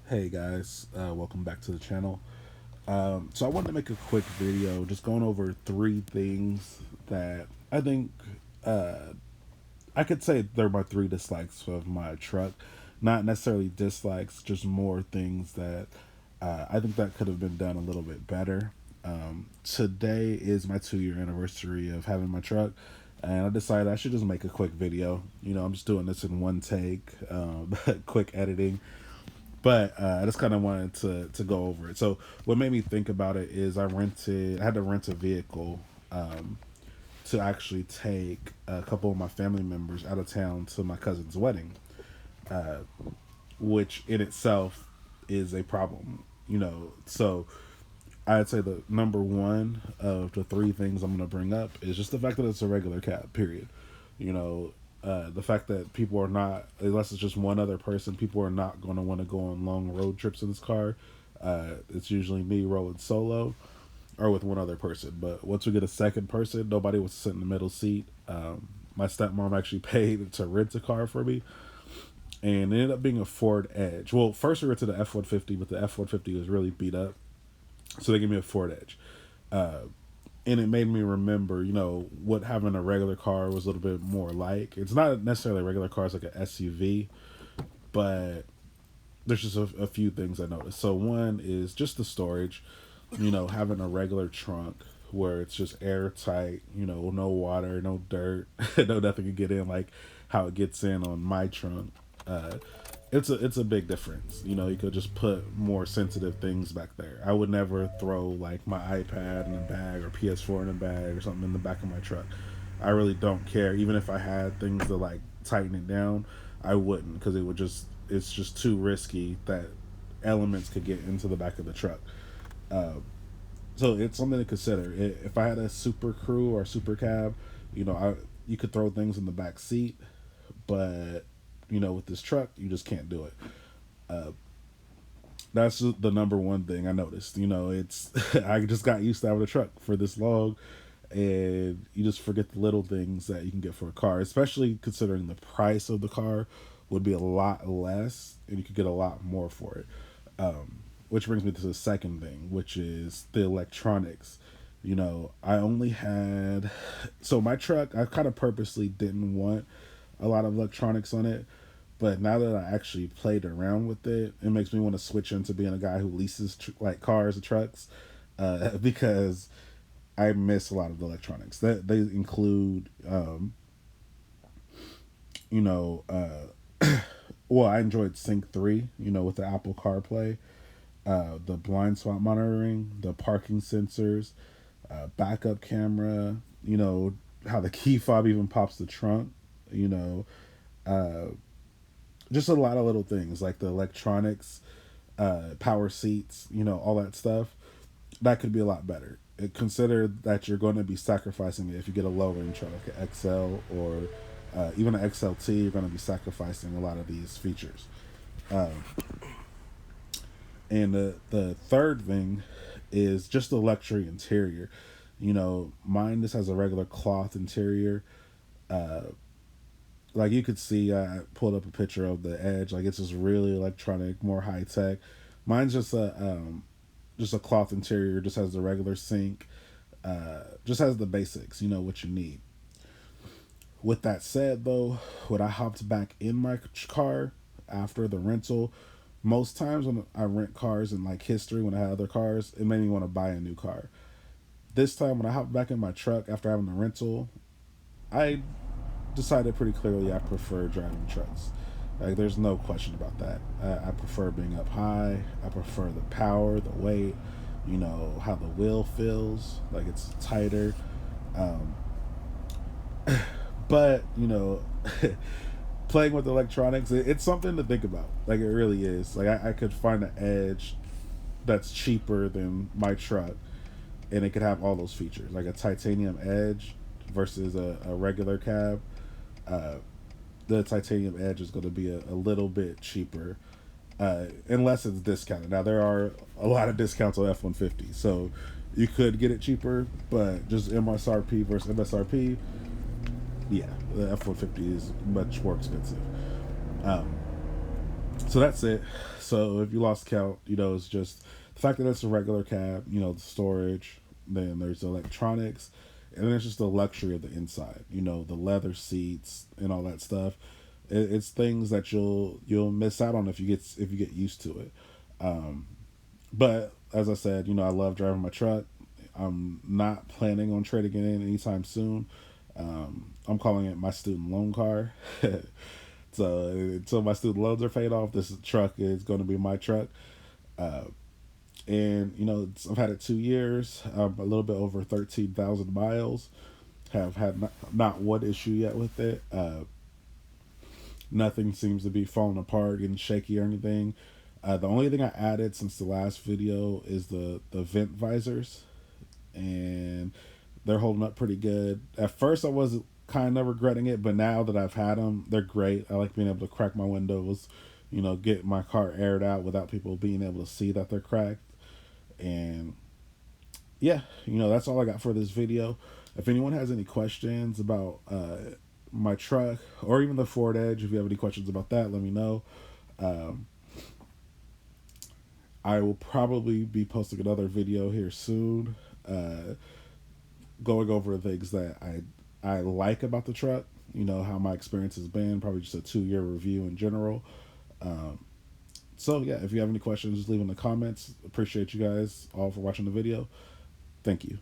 Hey guys, welcome back to the channel. So I wanted to make a quick video just going over three things that I think uh, I could say they're my three dislikes of my truck. Not necessarily dislikes, just more things that I think that could have been done a little bit better. Today is my 2 year anniversary of having my truck, and I decided I should just make a quick video. I'm just doing this in one take, quick editing, but I just kind of wanted to go over it. So what made me think about it is I had to rent a vehicle to actually take a couple of my family members out of town to my cousin's wedding, which in itself is a problem. So I'd say the number one of the three things I'm going to bring up is just the fact that it's a regular cab. Period. The fact that people are not, unless it's just one other person, people are not going to want to go on long road trips in this car. It's usually me rolling solo or with one other person. But once we get a second person, nobody wants to sit in the middle seat. My stepmom actually paid to rent a car for me, and it ended up being a Ford Edge. Well, first we rented the F-150, but the F-150 was really beat up, so they gave me a Ford Edge. And it made me remember, what having a regular car was a little bit more like. It's not necessarily a regular car; it's like an SUV, but there's just a few things I noticed. So one is just the storage. Having a regular trunk where it's just airtight. No water, no dirt, no nothing can get in like how it gets in on my trunk. Uh, it's a big difference. You could just put more sensitive things back there. I would never throw like my iPad in a bag or PS4 in a bag or something in the back of my truck. I really don't care. Even if I had things to like tighten it down, I wouldn't, because it's just too risky that elements could get into the back of the truck. Uh, so it's something to consider. If I had a super crew or super cab, you could throw things in the back seat, but with this truck, you just can't do it. Uh, that's the number one thing I noticed. It's I just got used to having a truck for this long, and you just forget the little things that you can get for a car, especially considering the price of the car would be a lot less, and you could get a lot more for it. Which brings me to the second thing, which is the electronics. I only had, so my truck, I kind of purposely didn't want a lot of electronics on it. But now that I actually played around with it, it makes me want to switch into being a guy who leases like cars and trucks, because I miss a lot of the electronics. That they include, you know, well, I enjoyed Sync 3, with the Apple CarPlay, the blind spot monitoring, the parking sensors, backup camera, how the key fob even pops the trunk, you know, uh, just a lot of little things like the electronics, power seats, all that stuff. That could be a lot better. Consider that you're going to be sacrificing it if you get a low range truck like an XL or even an XLT. You're going to be sacrificing a lot of these features. Um, and the third thing is just the luxury interior. Mine just has a regular cloth interior. Uh, like you could see, I pulled up a picture of the Edge. Like it's just really electronic, more high tech. Mine's just a cloth interior. Just has the regular sink. Just has the basics. What you need. With that said, though, when I hopped back in my car after the rental, most times when I rent cars in like history, when I had other cars, it made me want to buy a new car. This time, when I hopped back in my truck after having the rental, I decided pretty clearly I prefer driving trucks. Like, there's no question about that. I prefer being up high. I prefer the power, the weight, how the wheel feels, like it's tighter. Um, but, playing with electronics, it's something to think about. Like, it really is. Like, I could find an Edge that's cheaper than my truck, and it could have all those features, like a titanium Edge versus a regular cab. Uh, the titanium edge is going to be a little bit cheaper, unless it's discounted. Now there are a lot of discounts on F-150, so you could get it cheaper, but just MSRP versus MSRP, yeah, the F-150 is much more expensive. Um, So that's it. So if you lost count, it's just the fact that it's a regular cab, the storage, then there's the electronics, and then it's just the luxury of the inside, the leather seats and all that stuff. It's things that you'll miss out on if you get used to it. But as I said, I love driving my truck. I'm not planning on trading it in anytime soon. I'm calling it my student loan car. So until my student loans are paid off, this truck is going to be my truck. Uh, and I've had it 2 years, a little bit over 13,000 miles. Have had not one issue yet with it. Nothing seems to be falling apart, getting shaky or anything. The only thing I added since the last video is the vent visors, and they're holding up pretty good. At first, I was kind of regretting it, but now that I've had them, they're great. I like being able to crack my windows, get my car aired out without people being able to see that they're cracked. And yeah, that's all I got for this video. If anyone has any questions about my truck or even the Ford Edge, if you have any questions about that, let me know. Um, I will probably be posting another video here soon, going over the things that I like about the truck. How my experience has been. Probably just a 2 year review in general. Um, so yeah, if you have any questions, just leave in the comments. Appreciate you guys all for watching the video. Thank you.